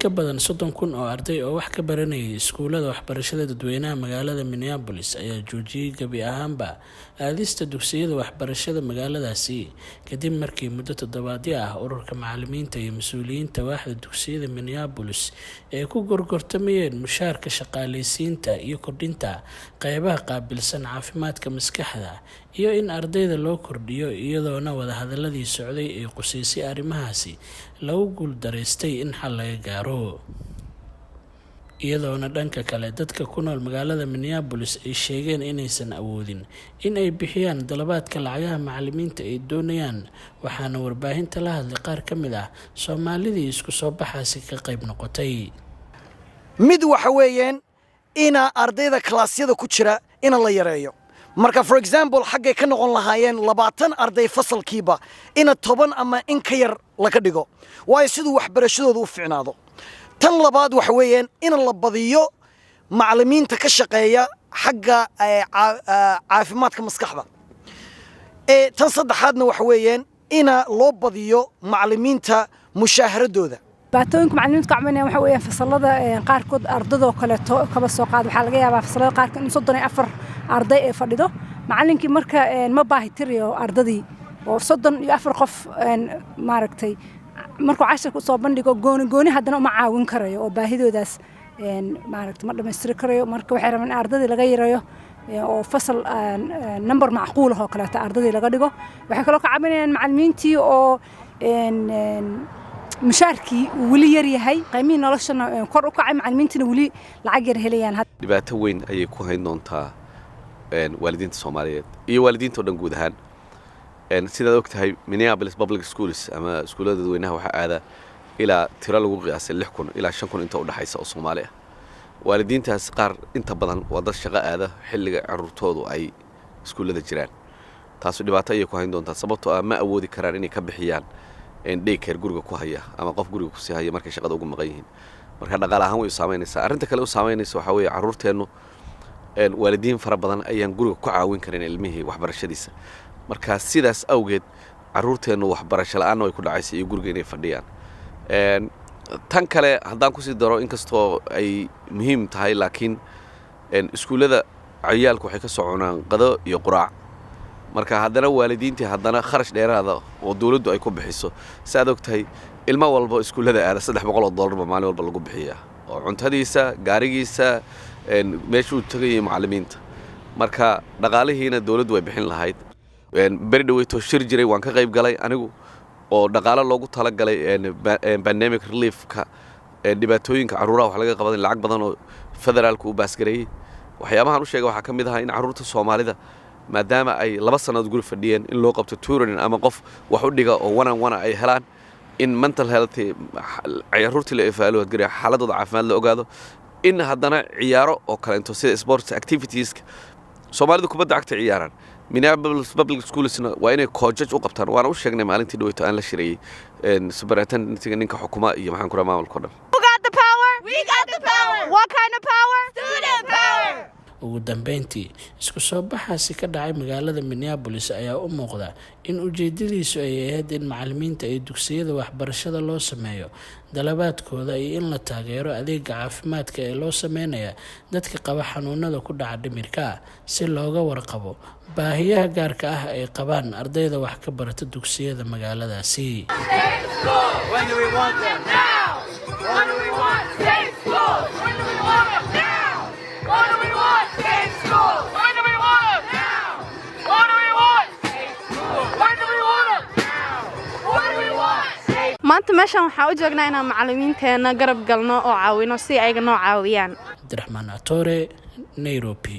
ka badan 30,000 oo arday oo wax ka baranayay iskuulada waxbarashada dadweynaha magaalada Minneapolis ayaa joojiyay gabi ahaanba aadista dugsiyada waxbarashada magaaladaasi kadib markii muddo toddobaadyo ah ururka macallimiinta iyo mas'uuliyiinta waaxda dugsiyada Minneapolis ay ku gorgortamayeen mushaharka shaqaaleysiinta iyo kordhinta qaybaha qaabilsan caafimaadka maskaxda iyo in ardayda loo kordhiyo iyadoona wada hadaladii socday ee quseysay arrimahaasi lagu guuldareystay in xal laga gaaro iyadoona dhanka kale dadka ku nool magaalada Minneapolis ay sheegeen inaysan awoodin in ay bixiyaan dalabaadka lacagaha macallimiinta ay doonayaan waxaana warbaahinta la hadlay qaar ka mid ah Soomaalidii isku soo baxaasi ka qayb noqotay mid waxa weeyeen ina ardayda klaasyada ku jira in la yareeyo marka for example xaggay ka noqon lahaayeen 20 arday fasalkiiba ina 10 ama in ka yar laga dhigo way sidoo waxbarashadoodu u fiicnaado tan labaad waxa weeyeen in la badiyo macallimiinta ka shaqeeya xagga caafimaadka maskaxda tan saddexaadna waxa weeyeen in loo badiyo macallimiinta mushaaharadooda baatooyinka macallimiinta kacbanaya waxa weeyaan fasalada qaarkood ardadoo kale kaba soo qaad waxa laga yaabaa fasalada qaar in 34 arday ay fadhido macallinkii marka ma baahi tiriyo ardadii oo 34 qof maaragtay markuu cashar ku soo bandhigo gooni haddana uma caawin karayo oo baahidoodaas maaragtay ma dhameystiri karayo marka waxay rabaan in ardadii laga yareeyo oo fasal number macquul ah oo kale ardadii laga dhigo waxay kaloo ka cabanayaan macallimiintii oo mushaarkii wali yar yahay qiimihii noloshana kor u kacay macallimiintina wali lacag yar helayaan dhibaato weyn ayay ku hayn doontaa waalidiinta Soomaaliyeed iyo waalidiinta oo dhan guud ahaan sidaad ogtahay Minneapolis Public Schools ama iskuulada dadweynaha waxa aada ilaa tiro lagu qiyaasay 6,000 ilaa 5,000 inta u dhaxaysa oo Soomaali ah waalidiintaas qaar inta badan waa dad shaqo aada xilliga carruurtoodu ay iskuulada jiraan taas dhibaato ayay ku hayn doontaa sababtoo ah ma awoodi karaan inay ka bixiyaan daycare guriga ku haya ama qof guriga ku sii haya markay shaqada ugu maqan yihiin marka dhaqaale ahaan way u saameynaysaa arrinta kale u saameynaysa waxa weeye carruurteenu waalidiin fara badan ayaan guriga ku caawin karin ilmihii waxbarashadiisa marka sidaas awgeed carruurteenu waxbarasho la'aan way ku dhacaysay iyo guriga inay fadhiyaan tan kale haddaan ku sii daro inkastoo ay muhiim tahay laakiin iskuulada ciyaalku waxay ka soconaan qado iyo quraac marka haddana waalidiintii haddana kharash dheeraada oo dawladdu ay ku bixiso saad ogtahay ilmo walba iskuulada aada $300 maalin walba lagu bixiyaa oo cuntadiisa gaarigiisa meeshuu tagayay macallimiinta marka dhaqaalihiina dawladdu way bixin lahayd beri dhaweyto shir jiray waan ka qayb galay anigu oo dhaqaale loogu tala galay pandemic relief-ka dhibaatooyinka carruuraha wax laga qabaday lacag badan oo federaalku u baasgareeyay waxyaabahan u sheegay waxa ka mid ah in carruurta Soomaalida maadaama ay 2 sanadood guri fadhiyeen in loo qabto tutoring ama qof wax u dhiga oo one ay helaan in mental health carruurta la evaluate gareeyo xaaladooda caafimaad la ogaado in haddana ciyaaro oo kale into sida sports activities Soomaalidu kubadda cagta ciyaaraan Minneapolis Public Schools waa inay coaches u qabtaan waana u sheegnay maalintii dhaweyto aan la shirayay superintendent ninka xukuma iyo maxaan ku ramaa maamulka dhan We got the power. What kind of power? Student power. ugu dambeyntii isku soo baxaasi ka dhacay magaalada Minneapolis ayaa u muuqda in ujeedadiisu ay ahayd in macallimiinta ay dugsiyada waxbarashada loo sameeyo dalabaadkooda iyo in la taageero adeega caafimaadka ee loo sameynaya dadka qaba xanuunada ku dhaca dhimirka si looga warqabo baahiyaha gaarka ah ay qabaan ardayda wax ka barata dugsiyada magaaladaasi. When do we want them? Now. When do we want safe schools? When do we want them? Now. What do we want? Safe schools. When do we want them? Now. What do we want? Safe schools. When do we want them? Now. What do we want? Safe. maanta meeshan waxa u joognaa inaan macallimiinteena garab galno oo caawino si ay noo caawiyaan. Abdiraxmaan Atore, Nairobi.